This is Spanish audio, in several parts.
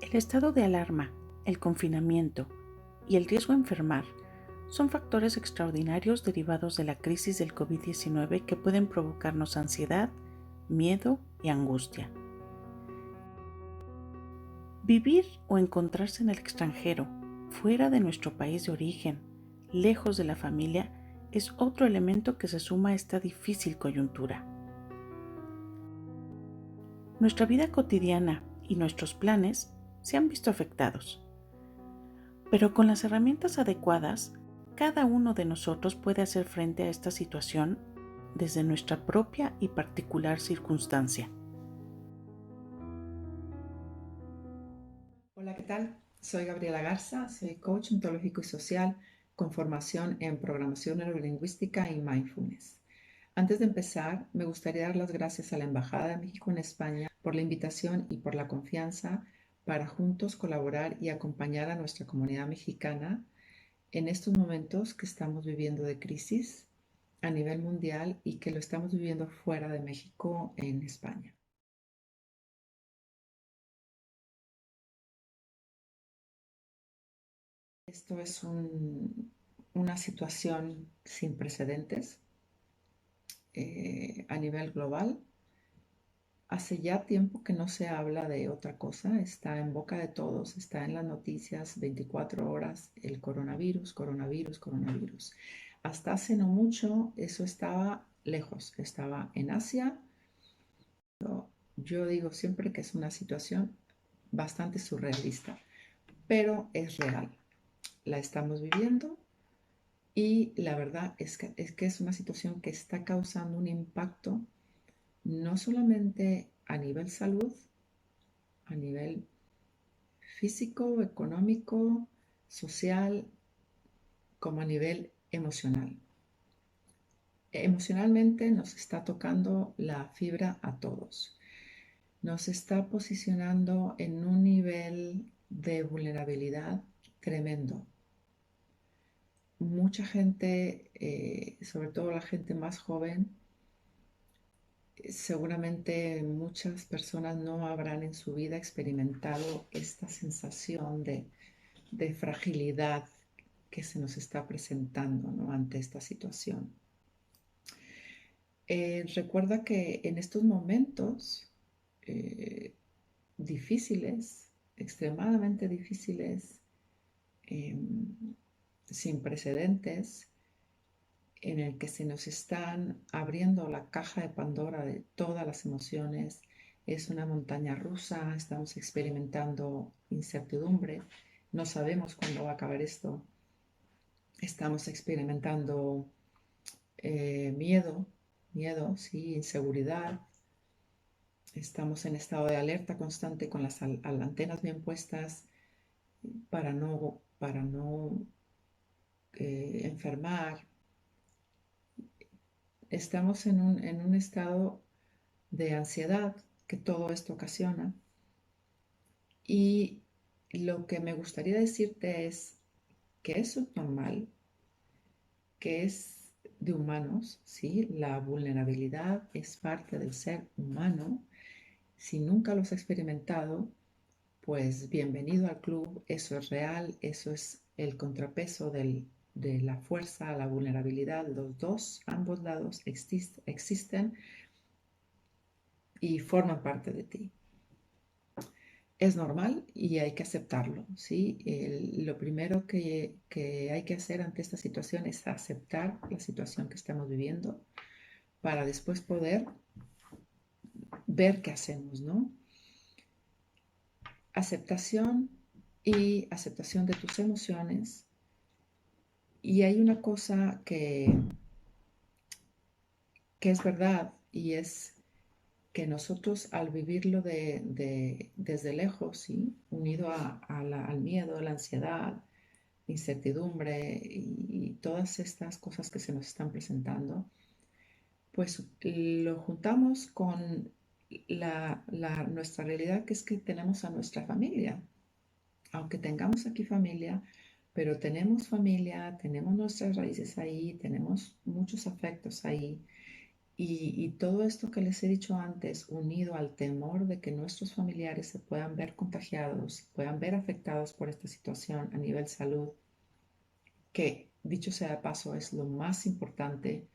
El estado de alarma, el confinamiento y el riesgo a enfermar son factores extraordinarios derivados de la crisis del COVID-19 que pueden provocarnos ansiedad, miedo y angustia. Vivir o encontrarse en el extranjero, fuera de nuestro país de origen, lejos de la familia, es otro elemento que se suma a esta difícil coyuntura. Nuestra vida cotidiana y nuestros planes se han visto afectados. Pero con las herramientas adecuadas, cada uno de nosotros puede hacer frente a esta situación desde nuestra propia y particular circunstancia. Hola, ¿qué tal? Soy Gabriela Garza, soy coach ontológico y social con formación en programación neurolingüística y mindfulness. Antes de empezar, me gustaría dar las gracias a la Embajada de México en España por la invitación y por la confianza para juntos colaborar y acompañar a nuestra comunidad mexicana en estos momentos que estamos viviendo de crisis a nivel mundial y que lo estamos viviendo fuera de México en España. Esto es una situación sin precedentes a nivel global. Hace ya tiempo que no se habla de otra cosa, está en boca de todos, está en las noticias 24 horas el coronavirus, coronavirus, coronavirus. Hasta hace no mucho eso estaba lejos, estaba en Asia. Yo digo siempre que es una situación bastante surrealista, pero es real. La estamos viviendo. Y la verdad es que es una situación que está causando un impacto no solamente a nivel salud, a nivel físico, económico, social, como a nivel emocional. Emocionalmente nos está tocando la fibra a todos. Nos está posicionando en un nivel de vulnerabilidad tremendo. Mucha gente, sobre todo la gente más joven, seguramente muchas personas no habrán en su vida experimentado esta sensación de fragilidad que se nos está presentando, ¿no?, ante esta situación. Recuerda que en estos momentos eh, difíciles, extremadamente difíciles, eh, sin precedentes, en el que se nos están abriendo la caja de Pandora de todas las emociones. Es una montaña rusa, estamos experimentando incertidumbre, no sabemos cuándo va a acabar esto, estamos experimentando miedo, sí, inseguridad, estamos en estado de alerta constante con las antenas bien puestas para no enfermar. Estamos en un estado de ansiedad que todo esto ocasiona. Y lo que me gustaría decirte es que eso es normal, que es de humanos, ¿sí? La vulnerabilidad es parte del ser humano. Si nunca lo has experimentado, pues bienvenido al club, eso es real, eso es el contrapeso de la fuerza, la vulnerabilidad, los dos, ambos lados existen y forman parte de ti. Es normal y hay que aceptarlo, ¿sí? Lo primero que hay que hacer ante esta situación es aceptar la situación que estamos viviendo para después poder ver qué hacemos, ¿no? Aceptación y aceptación de tus emociones. Y hay una cosa que es verdad y es que nosotros al vivirlo desde lejos, ¿sí?, unido al miedo, a la ansiedad, incertidumbre y todas estas cosas que se nos están presentando, pues lo juntamos con nuestra realidad, que es que tenemos a nuestra familia. Aunque tengamos aquí familia, pero tenemos familia, tenemos nuestras raíces ahí, tenemos muchos afectos ahí Y todo esto que les he dicho antes, unido al temor de que nuestros familiares se puedan ver contagiados, puedan ver afectados por esta situación a nivel salud, que dicho sea de paso es lo más importante,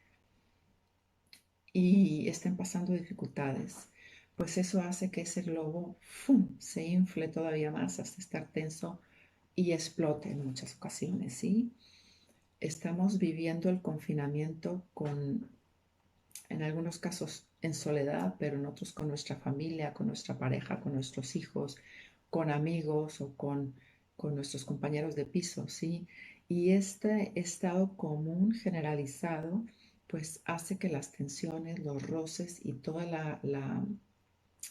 y estén pasando dificultades, pues eso hace que ese globo ¡fum!, se infle todavía más hasta estar tenso y explote en muchas ocasiones, ¿sí? Estamos viviendo el confinamiento en algunos casos en soledad, pero en otros con nuestra familia, con nuestra pareja, con nuestros hijos, con amigos o con nuestros compañeros de piso, ¿sí? Y este estado común generalizado, pues hace que las tensiones, los roces y toda la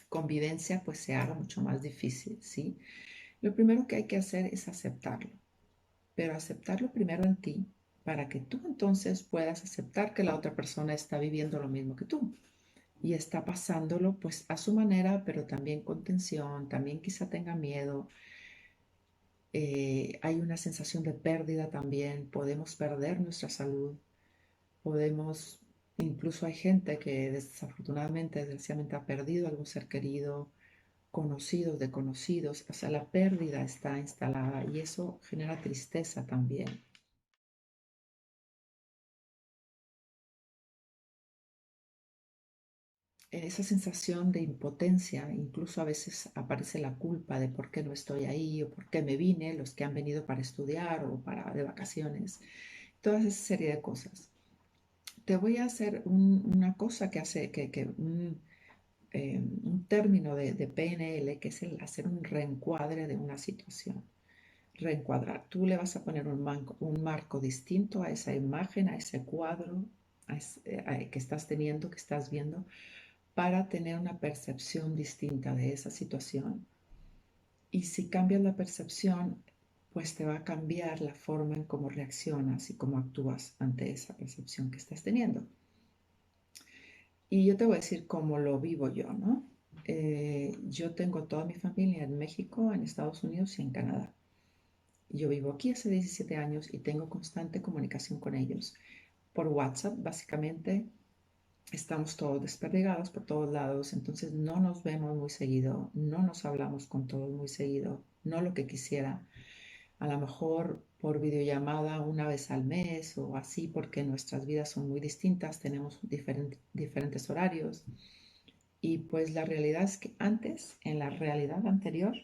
convivencia, pues se haga mucho más difícil, ¿sí? Lo primero que hay que hacer es aceptarlo, pero aceptarlo primero en ti, para que tú entonces puedas aceptar que la otra persona está viviendo lo mismo que tú y está pasándolo pues a su manera, pero también con tensión, también quizá tenga miedo. Hay una sensación de pérdida también, podemos perder nuestra salud, podemos, incluso hay gente que desafortunadamente, desgraciadamente ha perdido algún ser querido, conocidos de conocidos, o sea, la pérdida está instalada y eso genera tristeza también. Esa sensación de impotencia, incluso a veces aparece la culpa de por qué no estoy ahí o por qué me vine, los que han venido para estudiar o para de vacaciones, toda esa serie de cosas. Te voy a hacer una cosa que hace un término de PNL, que es el hacer un reencuadre de una situación. Reencuadrar. Tú le vas a poner un marco distinto a esa imagen, a ese cuadro que estás teniendo, que estás viendo, para tener una percepción distinta de esa situación. Y si cambias la percepción, pues te va a cambiar la forma en cómo reaccionas y cómo actúas ante esa percepción que estás teniendo. Y yo te voy a decir cómo lo vivo yo, ¿no? Yo tengo toda mi familia en México, en Estados Unidos y en Canadá. Yo vivo aquí hace 17 años y tengo constante comunicación con ellos. Por WhatsApp, básicamente, estamos todos desperdigados por todos lados, entonces no nos vemos muy seguido, no nos hablamos con todos muy seguido, no lo que quisiera. A lo mejor por videollamada una vez al mes o así, porque nuestras vidas son muy distintas, tenemos diferentes horarios. Y pues la realidad es que antes, en la realidad anterior,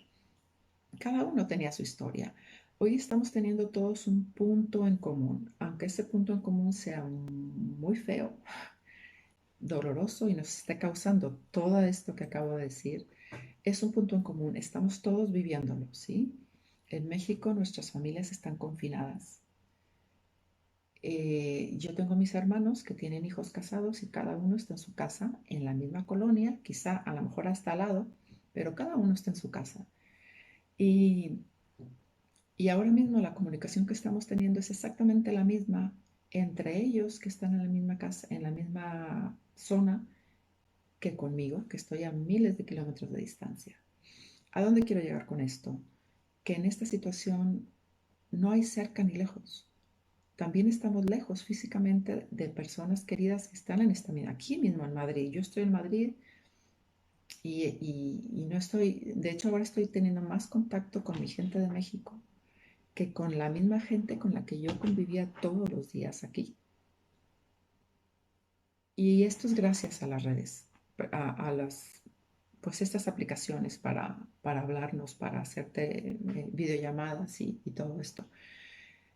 cada uno tenía su historia. Hoy estamos teniendo todos un punto en común, aunque ese punto en común sea muy feo, doloroso y nos esté causando todo esto que acabo de decir, es un punto en común. Estamos todos viviéndolo, ¿sí? En México nuestras familias están confinadas. Yo tengo mis hermanos que tienen hijos casados y cada uno está en su casa, en la misma colonia, quizá a lo mejor hasta al lado, pero cada uno está en su casa. Y Y ahora mismo la comunicación que estamos teniendo es exactamente la misma entre ellos que están en la misma casa, en la misma zona, que conmigo, que estoy a miles de kilómetros de distancia. ¿A dónde quiero llegar con esto? Que en esta situación no hay cerca ni lejos. También estamos lejos físicamente de personas queridas que están en esta misma, aquí mismo en Madrid. Yo estoy en Madrid y no estoy, de hecho ahora estoy teniendo más contacto con mi gente de México que con la misma gente con la que yo convivía todos los días aquí. Y esto es gracias a las redes, a las, pues estas aplicaciones para hablarnos, para hacerte videollamadas y todo esto.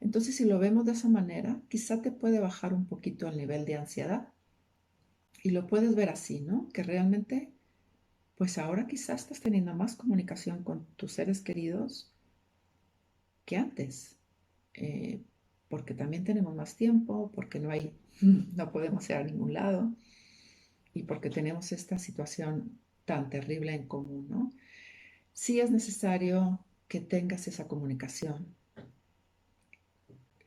Entonces, si lo vemos de esa manera, quizá te puede bajar un poquito el nivel de ansiedad y lo puedes ver así, ¿no? Que realmente, pues ahora quizás estás teniendo más comunicación con tus seres queridos que antes. eh, Porque también tenemos más tiempo, porque no hay, no podemos ir a ningún lado y porque tenemos esta situación tan terrible en común, ¿no? Sí es necesario que tengas esa comunicación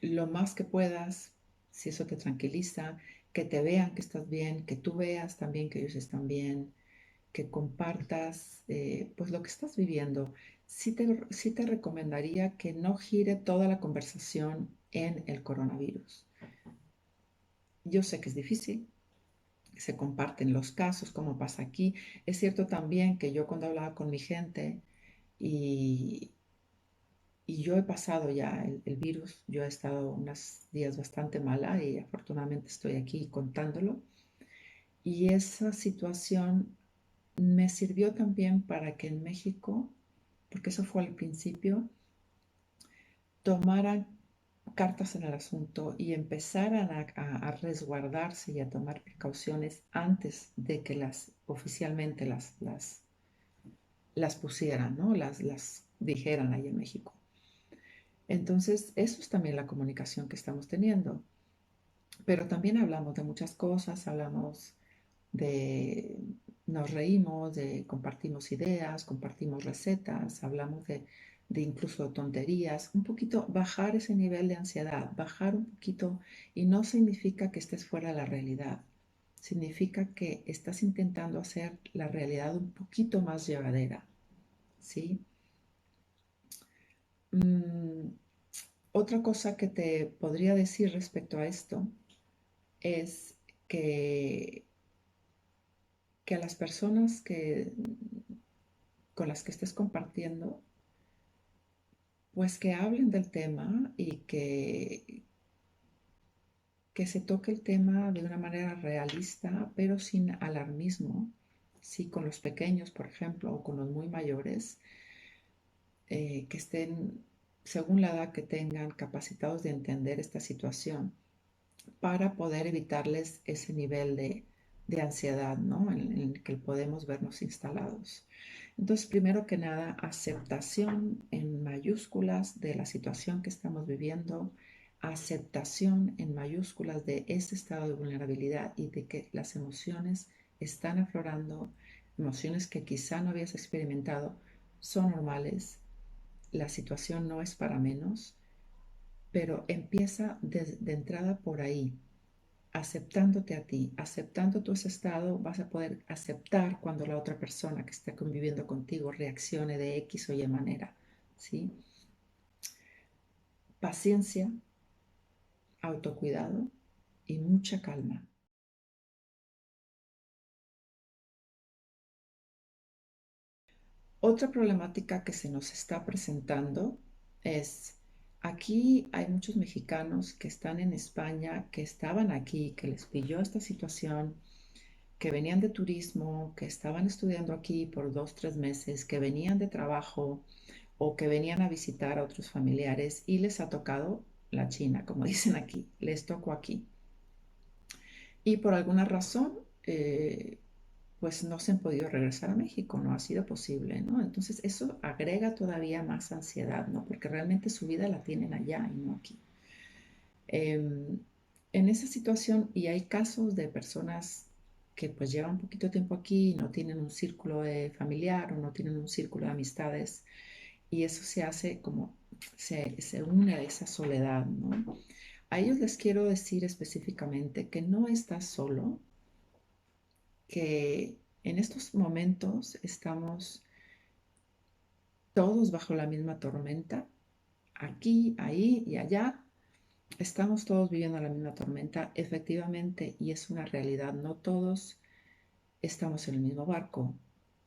lo más que puedas, si eso te tranquiliza, que te vean que estás bien, que tú veas también que ellos están bien, que compartas pues lo que estás viviendo. Sí te recomendaría que no gire toda la conversación en el coronavirus. Yo sé que es difícil, se comparten los casos, como pasa aquí. Es cierto también que yo cuando hablaba con mi gente y, y yo he pasado ya el virus, yo he estado unos días bastante mala y afortunadamente estoy aquí contándolo. Y esa situación me sirvió también para que en México, porque eso fue al principio, tomaran cartas en el asunto y empezaran a resguardarse y a tomar precauciones antes de que oficialmente las pusieran, ¿no? Las dijeran ahí en México. Entonces, eso es también la comunicación que estamos teniendo. Pero también hablamos de muchas cosas, hablamos de, nos reímos, compartimos ideas, compartimos recetas, hablamos de incluso tonterías, un poquito bajar ese nivel de ansiedad, bajar un poquito, y no significa que estés fuera de la realidad, significa que estás intentando hacer la realidad un poquito más llevadera, ¿sí? Mm, otra cosa que te podría decir respecto a esto es que, que a las personas con las que estés compartiendo, pues que hablen del tema y que se toque el tema de una manera realista, pero sin alarmismo. Sí, con los pequeños, por ejemplo, o con los muy mayores, que estén, según la edad que tengan, capacitados de entender esta situación para poder evitarles ese nivel de ansiedad, ¿no? En el que podemos vernos instalados. Entonces, primero que nada, aceptación en mayúsculas de la situación que estamos viviendo, aceptación en mayúsculas de ese estado de vulnerabilidad y de que las emociones están aflorando, emociones que quizá no habías experimentado, son normales, la situación no es para menos, pero empieza de entrada por ahí, aceptándote a ti, aceptando tu ese estado, vas a poder aceptar cuando la otra persona que está conviviendo contigo reaccione de X o Y manera, ¿sí? Paciencia, autocuidado y mucha calma. Otra problemática que se nos está presentando es, aquí hay muchos mexicanos que están en España, que estaban aquí, que les pilló esta situación, que venían de turismo, que estaban estudiando aquí por 2, 3 meses, que venían de trabajo o que venían a visitar a otros familiares y les ha tocado la China, como dicen aquí, les tocó aquí. Y por alguna razón, pues no se han podido regresar a México, no ha sido posible, ¿no? Entonces eso agrega todavía más ansiedad, ¿no? Porque realmente su vida la tienen allá y no aquí. En esa situación, y hay casos de personas que pues llevan un poquito de tiempo aquí y no tienen un círculo familiar o no tienen un círculo de amistades, y eso se hace como, se une a esa soledad, ¿no? A ellos les quiero decir específicamente que no estás solo, que en estos momentos estamos todos bajo la misma tormenta, aquí, ahí y allá. Estamos todos viviendo la misma tormenta, efectivamente, y es una realidad. No todos estamos en el mismo barco.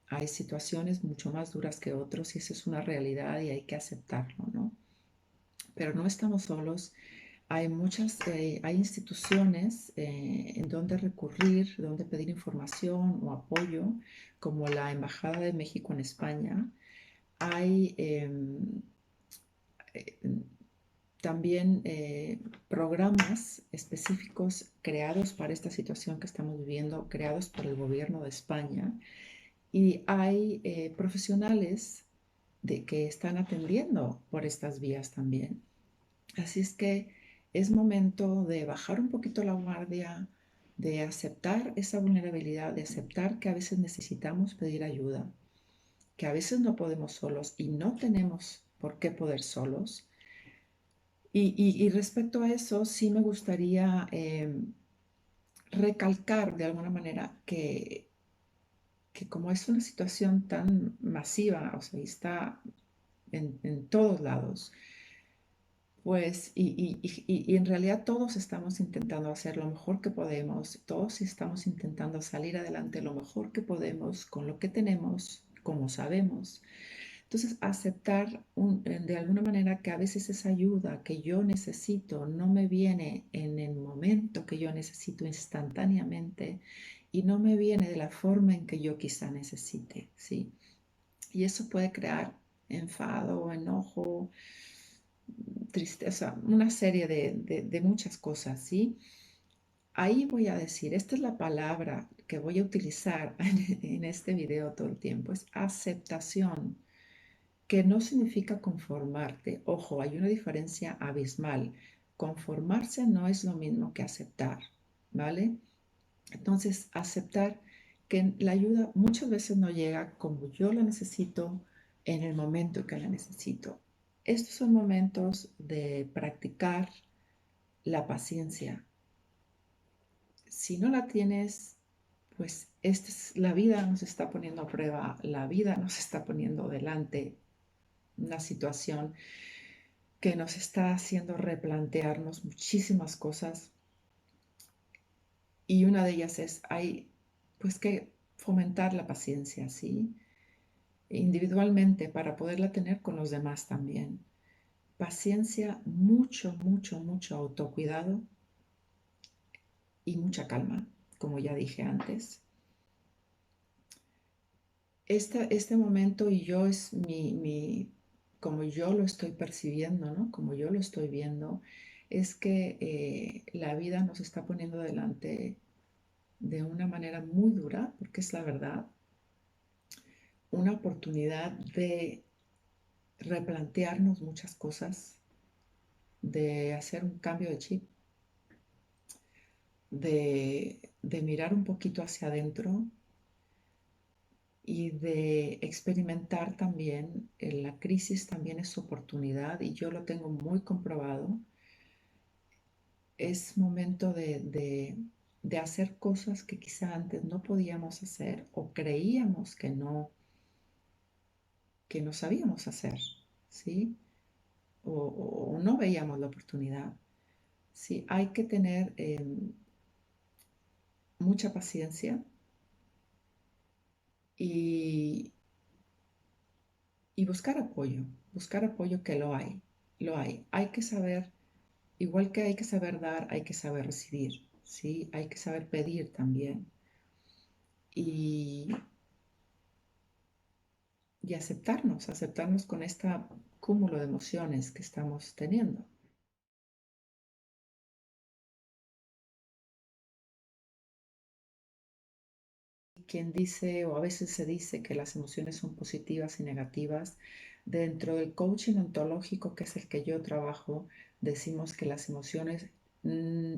Hay situaciones mucho más duras que otros y esa es una realidad y hay que aceptarlo, ¿no? Pero no estamos solos. Hay instituciones en donde recurrir, donde pedir información o apoyo, como la Embajada de México en España. Hay eh, también programas específicos creados para esta situación que estamos viviendo, creados por el gobierno de España, y hay profesionales que están atendiendo por estas vías también. Así es que es momento de bajar un poquito la guardia, de aceptar esa vulnerabilidad, de aceptar que a veces necesitamos pedir ayuda, que a veces no podemos solos y no tenemos por qué poder solos. Y respecto a eso, sí me gustaría recalcar de alguna manera que como es una situación tan masiva, o sea, está en todos lados, Pues, y en realidad todos estamos intentando hacer lo mejor que podemos, todos estamos intentando salir adelante lo mejor que podemos con lo que tenemos, como sabemos. Entonces, aceptar de alguna manera que a veces esa ayuda que yo necesito no me viene en el momento que yo necesito instantáneamente y no me viene de la forma en que yo quizá necesite, ¿sí? Y eso puede crear enfado, enojo, tristeza, una serie de muchas cosas, ¿sí? Ahí voy a decir, esta es la palabra que voy a utilizar en este video todo el tiempo, es aceptación, que no significa conformarte. Ojo, hay una diferencia abismal. Conformarse no es lo mismo que aceptar, ¿vale? Entonces, aceptar que la ayuda muchas veces no llega como yo la necesito en el momento que la necesito. Estos son momentos de practicar la paciencia. Si no la tienes, pues la vida nos está poniendo a prueba, la vida nos está poniendo delante una situación que nos está haciendo replantearnos muchísimas cosas y una de ellas es, hay pues que fomentar la paciencia, ¿sí? Individualmente para poderla tener con los demás también. Paciencia, mucho, mucho, mucho autocuidado y mucha calma, como ya dije antes. Este momento y yo es como yo lo estoy percibiendo, ¿no? Como yo lo estoy viendo, es que la vida nos está poniendo delante de una manera muy dura, porque es la verdad, una oportunidad de replantearnos muchas cosas, de hacer un cambio de chip, de mirar un poquito hacia adentro y de experimentar también, la crisis también es oportunidad y yo lo tengo muy comprobado. Es momento de hacer cosas que quizá antes no podíamos hacer o creíamos que no sabíamos hacer, ¿sí? O no veíamos la oportunidad. Sí, hay que tener mucha paciencia y, y buscar apoyo que lo hay, lo hay. Hay que saber, igual que hay que saber dar, hay que saber recibir, ¿sí? Hay que saber pedir también y, y aceptarnos con este cúmulo de emociones que estamos teniendo. Quien dice, o a veces se dice que las emociones son positivas y negativas, dentro del coaching ontológico, que es el que yo trabajo, decimos que las emociones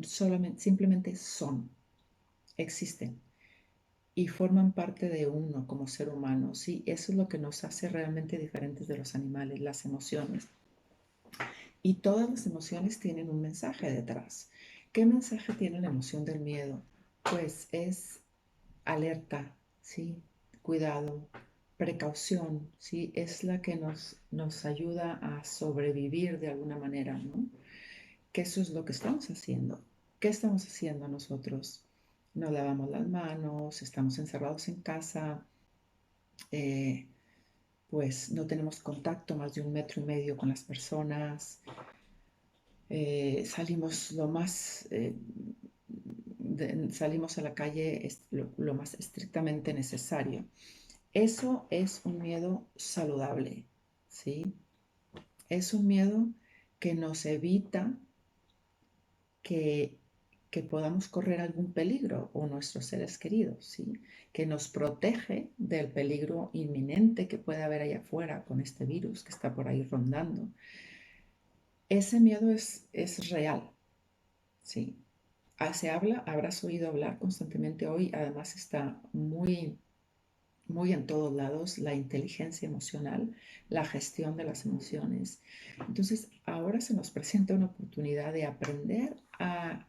solamente, simplemente son, existen y forman parte de uno como ser humano, ¿sí? Eso es lo que nos hace realmente diferentes de los animales, las emociones. Y todas las emociones tienen un mensaje detrás. ¿Qué mensaje tiene la emoción del miedo? Pues es alerta, ¿sí? Cuidado, precaución, ¿sí? Es la que nos ayuda a sobrevivir de alguna manera, ¿no? Que eso es lo que estamos haciendo. ¿Qué estamos haciendo nosotros? Nos lavamos las manos, estamos encerrados en casa, eh, pues no tenemos contacto más de 1,5 metros con las personas, salimos lo más, salimos a la calle lo más estrictamente necesario. Eso es un miedo saludable, ¿sí? Es un miedo que nos evita que, que podamos correr algún peligro o nuestros seres queridos, ¿sí? Que nos protege del peligro inminente que puede haber allá afuera con este virus que está por ahí rondando. Ese miedo es real, ¿sí? Habrás oído hablar constantemente hoy, además está muy muy en todos lados, la inteligencia emocional, la gestión de las emociones. Entonces, ahora se nos presenta una oportunidad de aprender a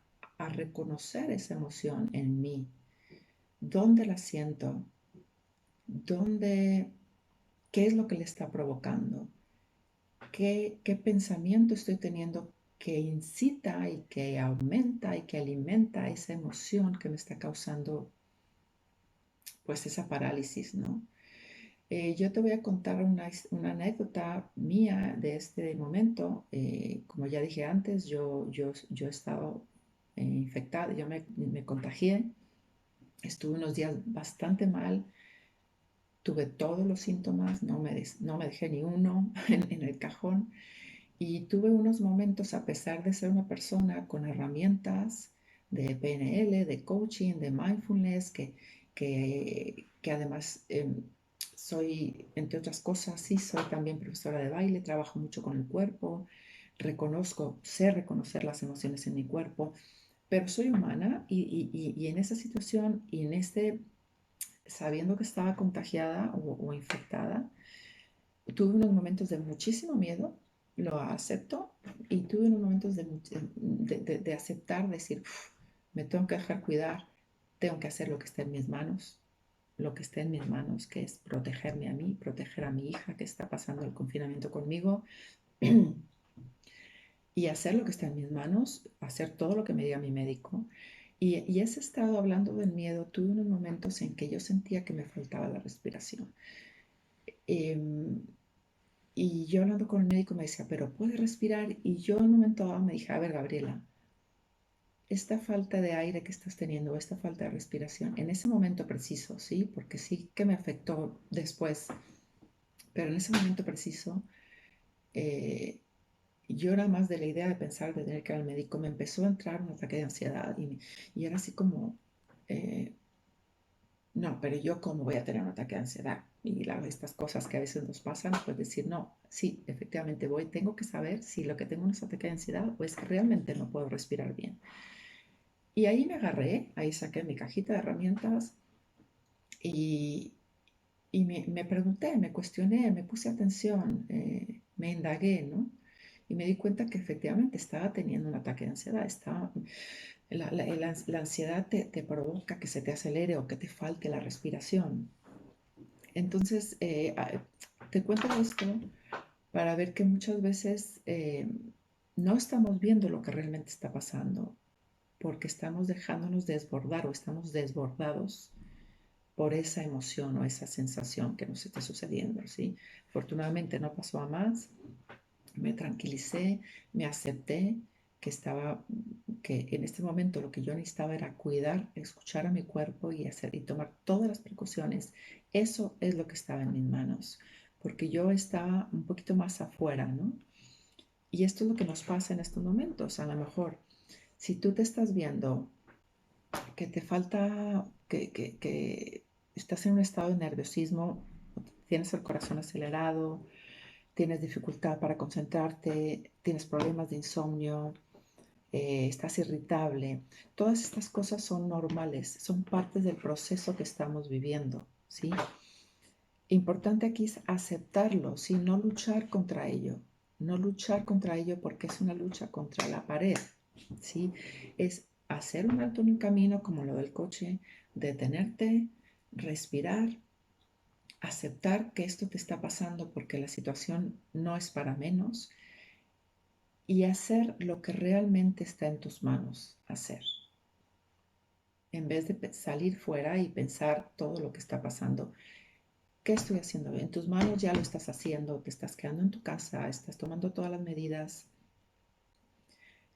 reconocer esa emoción en mí. ¿Dónde la siento? ¿Dónde, qué es lo que le está provocando? qué pensamiento estoy teniendo que incita y que aumenta y que alimenta esa emoción que me está causando pues esa parálisis, ¿no? Yo te voy a contar una anécdota mía de este momento. Como ya dije antes, yo he estado infectada, me contagié, estuve unos días bastante mal, tuve todos los síntomas, no me dejé ni uno en el cajón y tuve unos momentos, a pesar de ser una persona con herramientas de PNL, de coaching, de mindfulness, que además soy, entre otras cosas, sí, soy también profesora de baile, trabajo mucho con el cuerpo, sé reconocer las emociones en mi cuerpo, pero soy humana y en esa situación y sabiendo que estaba contagiada o infectada, tuve unos momentos de muchísimo miedo, lo acepto, y tuve unos momentos de aceptar, decir, me tengo que dejar cuidar, tengo que hacer lo que está en mis manos, lo que esté en mis manos, que es protegerme a mí, proteger a mi hija que está pasando el confinamiento conmigo, y hacer lo que está en mis manos, hacer todo lo que me diga mi médico. Y ese estado hablando del miedo, tuve unos momentos en que yo sentía que me faltaba la respiración. Em, Y yo hablando con el médico me decía, pero puedes respirar. Y yo en un momento dado me dije, a ver, Gabriela, esta falta de aire que estás teniendo, esta falta de respiración, en ese momento preciso, ¿sí? Porque sí que me afectó después, pero en ese momento preciso, eh, yo era más de la idea de pensar de tener que ir al médico, me empezó a entrar un ataque de ansiedad y era así como, eh, no, pero yo cómo voy a tener un ataque de ansiedad. Estas cosas que a veces nos pasan, pues decir, no, sí, efectivamente tengo que saber si lo que tengo es un ataque de ansiedad o es que realmente no puedo respirar bien. Y ahí me agarré, ahí saqué mi cajita de herramientas y, me pregunté, me cuestioné, me puse atención, me indagué, ¿no? Y me di cuenta que efectivamente estaba teniendo un ataque de ansiedad. La ansiedad te provoca que se te acelere o que te falte la respiración. Entonces, te cuento esto para ver que muchas veces no estamos viendo lo que realmente está pasando porque estamos dejándonos desbordar o estamos desbordados por esa emoción o esa sensación que nos está sucediendo, ¿sí? Afortunadamente no pasó a más, me tranquilicé, me acepté que en este momento lo que yo necesitaba era cuidar, escuchar a mi cuerpo y tomar todas las precauciones. Eso es lo que estaba en mis manos, porque yo estaba un poquito más afuera, ¿no? Y esto es lo que nos pasa en estos momentos. A lo mejor, si tú te estás viendo que te falta, que estás en un estado de nerviosismo, tienes el corazón acelerado, tienes dificultad para concentrarte, tienes problemas de insomnio, estás irritable. Todas estas cosas son normales, son partes del proceso que estamos viviendo, ¿sí? Importante aquí es aceptarlo, ¿sí? No luchar contra ello. No luchar contra ello porque es una lucha contra la pared, ¿sí? Es hacer un alto en el camino, como lo del coche, detenerte, respirar, aceptar que esto te está pasando porque la situación no es para menos y hacer lo que realmente está en tus manos hacer. En vez de salir fuera y pensar todo lo que está pasando, ¿qué estoy haciendo? En tus manos ya lo estás haciendo, te estás quedando en tu casa, estás tomando todas las medidas,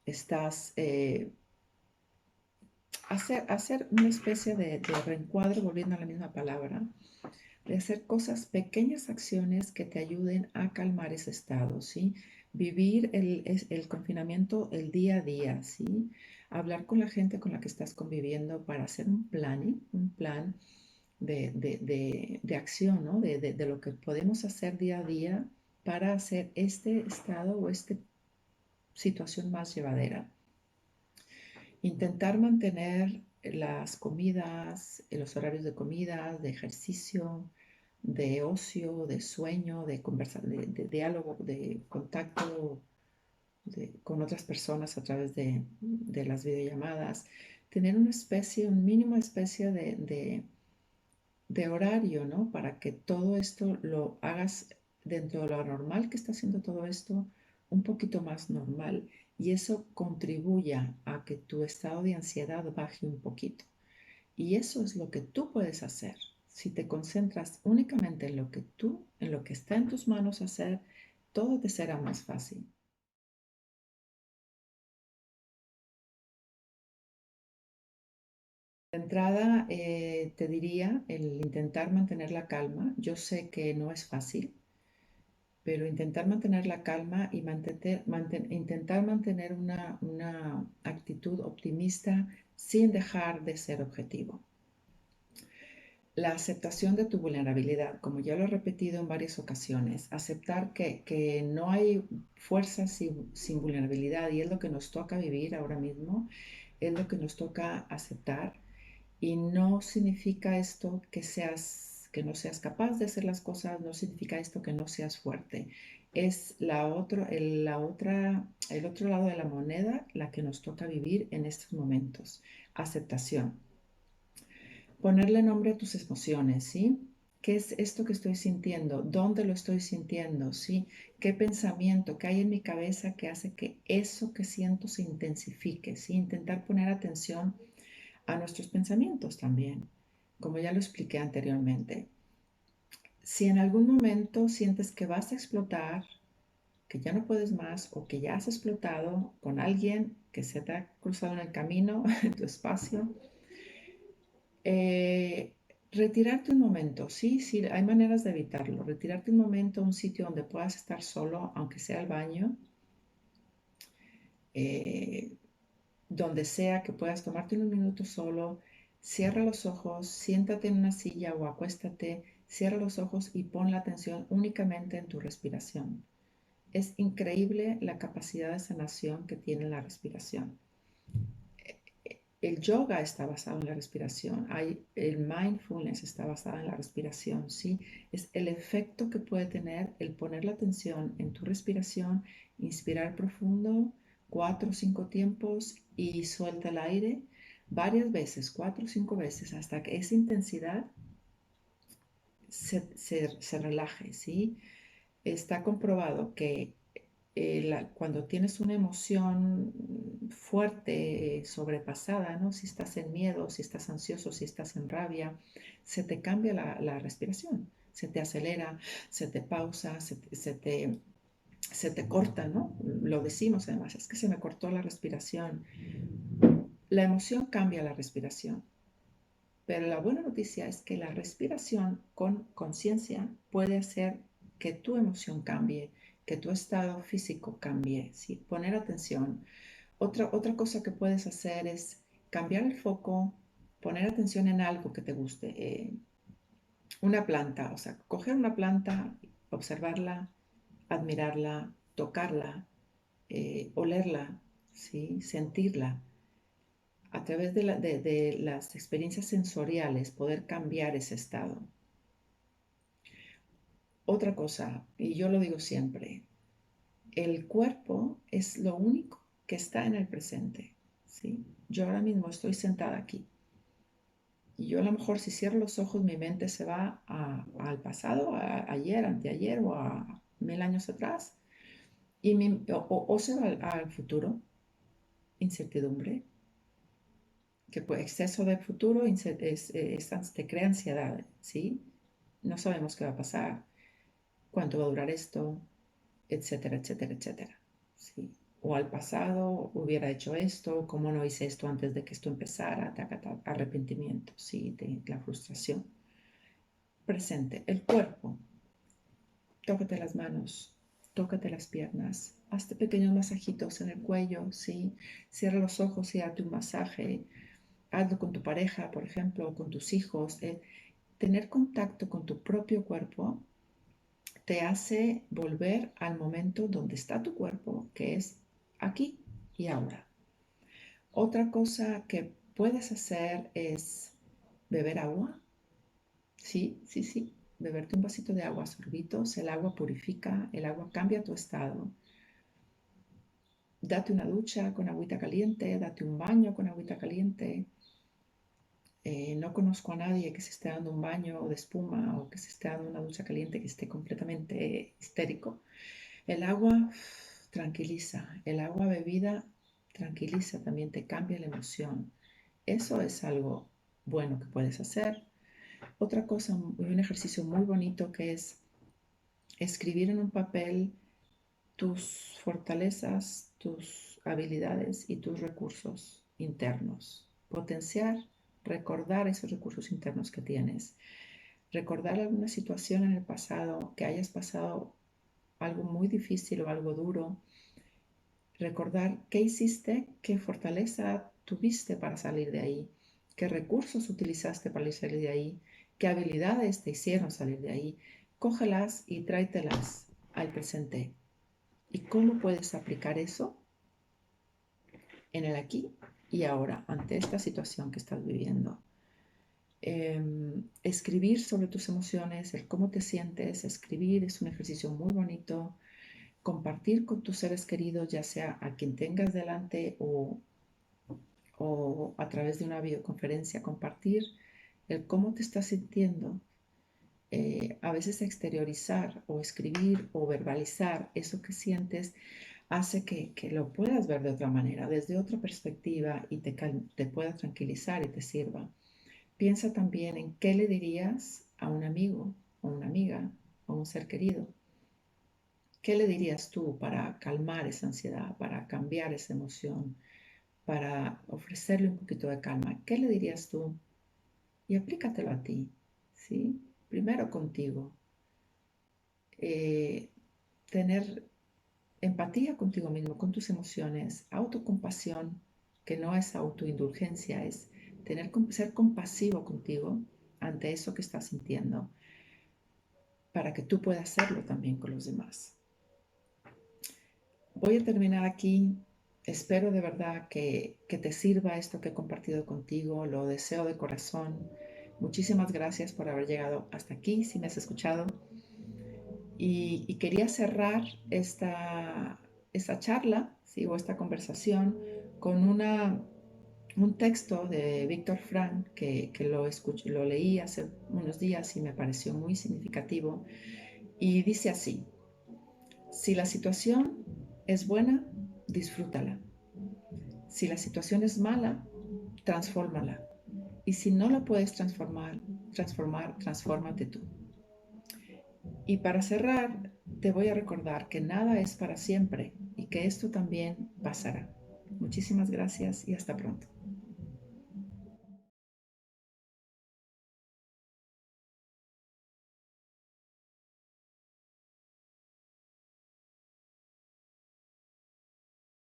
estás hacer una especie de reencuadre, volviendo a la misma palabra, de hacer cosas, pequeñas acciones que te ayuden a calmar ese estado, ¿sí? Vivir el confinamiento el día a día, ¿sí? Hablar con la gente con la que estás conviviendo para hacer un plan de acción, ¿no? De lo que podemos hacer día a día para hacer este estado o esta situación más llevadera. Intentar mantener las comidas, los horarios de comida, de ejercicio, de ocio, de sueño, de diálogo, de contacto con otras personas a través de las videollamadas. Tener un mínimo especie de horario, ¿no? Para que todo esto lo hagas dentro de lo normal que está haciendo todo esto, un poquito más normal. Y eso contribuya a que tu estado de ansiedad baje un poquito. Y eso es lo que tú puedes hacer. Si te concentras únicamente en lo que está en tus manos hacer, todo te será más fácil. De entrada, te diría el intentar mantener la calma. Yo sé que no es fácil, pero intentar mantener la calma y intentar mantener una actitud optimista sin dejar de ser objetivo. La aceptación de tu vulnerabilidad, como ya lo he repetido en varias ocasiones, aceptar que no hay fuerza sin vulnerabilidad y es lo que nos toca vivir ahora mismo, es lo que nos toca aceptar. Y no significa esto que no seas capaz de hacer las cosas, no significa esto que no seas fuerte. Es el otro lado de la moneda la que nos toca vivir en estos momentos. Aceptación. Ponerle nombre a tus emociones, ¿sí? ¿Qué es esto que estoy sintiendo? ¿Dónde lo estoy sintiendo? ¿Sí? ¿Qué pensamiento, qué hay en mi cabeza que hace que eso que siento se intensifique? ¿Sí? Intentar poner atención a nuestros pensamientos también, como ya lo expliqué anteriormente. Si en algún momento sientes que vas a explotar, que ya no puedes más o que ya has explotado con alguien que se te ha cruzado en el camino, en tu espacio, eh, retirarte un momento, sí, sí, hay maneras de evitarlo. Retirarte un momento a un sitio donde puedas estar solo, aunque sea el baño, eh, donde sea que puedas tomarte unos minutos solo, cierra los ojos, siéntate en una silla o acuéstate, cierra los ojos y pon la atención únicamente en tu respiración. Es increíble la capacidad de sanación que tiene la respiración. El yoga está basado en la respiración, el mindfulness está basado en la respiración, ¿sí? Es el efecto que puede tener el poner la atención en tu respiración, inspirar profundo, 4 o 5 tiempos y suelta el aire varias veces, 4 o 5 veces, hasta que esa intensidad se relaje, ¿sí? Está comprobado que cuando tienes una emoción fuerte, sobrepasada, ¿no? Si estás en miedo, si estás ansioso, si estás en rabia, se te cambia la respiración, se te acelera, se te pausa, se te corta, ¿no? Lo decimos además, es que se me cortó la respiración. La emoción cambia la respiración, pero la buena noticia es que la respiración con conciencia puede hacer que tu emoción cambie, que tu estado físico cambie, ¿sí? Poner atención. Otra cosa que puedes hacer es cambiar el foco, poner atención en algo que te guste. Una planta, o sea, coger una planta, observarla, admirarla, tocarla, olerla, ¿sí? Sentirla a través de las experiencias sensoriales, poder cambiar ese estado. Otra cosa, y yo lo digo siempre, el cuerpo es lo único que está en el presente, ¿sí? Yo ahora mismo estoy sentada aquí y yo a lo mejor si cierro los ojos mi mente se va al pasado, ayer, anteayer o a 1000 años atrás o se va al futuro, incertidumbre, que pues, exceso de futuro te crea ansiedad, ¿sí? No sabemos qué va a pasar, cuánto va a durar esto, etcétera, etcétera, etcétera, ¿sí? O al pasado hubiera hecho esto, cómo no hice esto antes de que esto empezara, arrepentimiento, ¿sí? De la frustración. Presente, el cuerpo, tócate las manos, tócate las piernas, hazte pequeños masajitos en el cuello, ¿sí? Cierra los ojos y date un masaje. Hazlo con tu pareja, por ejemplo, o con tus hijos. Tener contacto con tu propio cuerpo te hace volver al momento donde está tu cuerpo, que es aquí y ahora. Otra cosa que puedes hacer es beber agua. Sí, sí, sí. Beberte un vasito de agua, sorbitos. El agua purifica, el agua cambia tu estado. Date una ducha con agüita caliente, date un baño con agüita caliente. No conozco a nadie que se esté dando un baño de espuma o que se esté dando una ducha caliente que esté completamente histérico. El agua tranquiliza, el agua bebida tranquiliza, también te cambia la emoción. Eso es algo bueno que puedes hacer. Otra cosa, un ejercicio muy bonito que es escribir en un papel tus fortalezas, tus habilidades y tus recursos internos. Potenciar, recordar esos recursos internos que tienes. Recordar alguna situación en el pasado que hayas pasado algo muy difícil o algo duro. Recordar qué hiciste, qué fortaleza tuviste para salir de ahí, qué recursos utilizaste para salir de ahí, qué habilidades te hicieron salir de ahí. Cógelas y tráetelas al presente. ¿Y cómo puedes aplicar eso en el aquí y ahora ante esta situación que estás viviendo? Escribir sobre tus emociones, el cómo te sientes, escribir es un ejercicio muy bonito. Compartir con tus seres queridos, ya sea a quien tengas delante o a través de una videoconferencia, compartir el cómo te estás sintiendo. A veces exteriorizar o escribir o verbalizar eso que sientes hace que lo puedas ver de otra manera, desde otra perspectiva y te pueda tranquilizar y te sirva. Piensa también en qué le dirías a un amigo o una amiga o un ser querido. ¿Qué le dirías tú para calmar esa ansiedad, para cambiar esa emoción, para ofrecerle un poquito de calma? ¿Qué le dirías tú? Y aplícatelo a ti, ¿sí? Primero contigo. Eh, Tener empatía contigo mismo, con tus emociones, autocompasión, que no es autoindulgencia, es ser compasivo contigo ante eso que estás sintiendo, para que tú puedas hacerlo también con los demás. Voy a terminar aquí. Espero de verdad que te sirva esto que he compartido contigo. Lo deseo de corazón. Muchísimas gracias por haber llegado hasta aquí, si me has escuchado. Y quería cerrar esta charla, ¿sí? O esta conversación con un texto de Víctor Frank que lo leí hace unos días y me pareció muy significativo. Y dice así: si la situación es buena, disfrútala. Si la situación es mala, transfórmala. Y si no la puedes transfórmate tú. Y para cerrar, te voy a recordar que nada es para siempre y que esto también pasará. Muchísimas gracias y hasta pronto.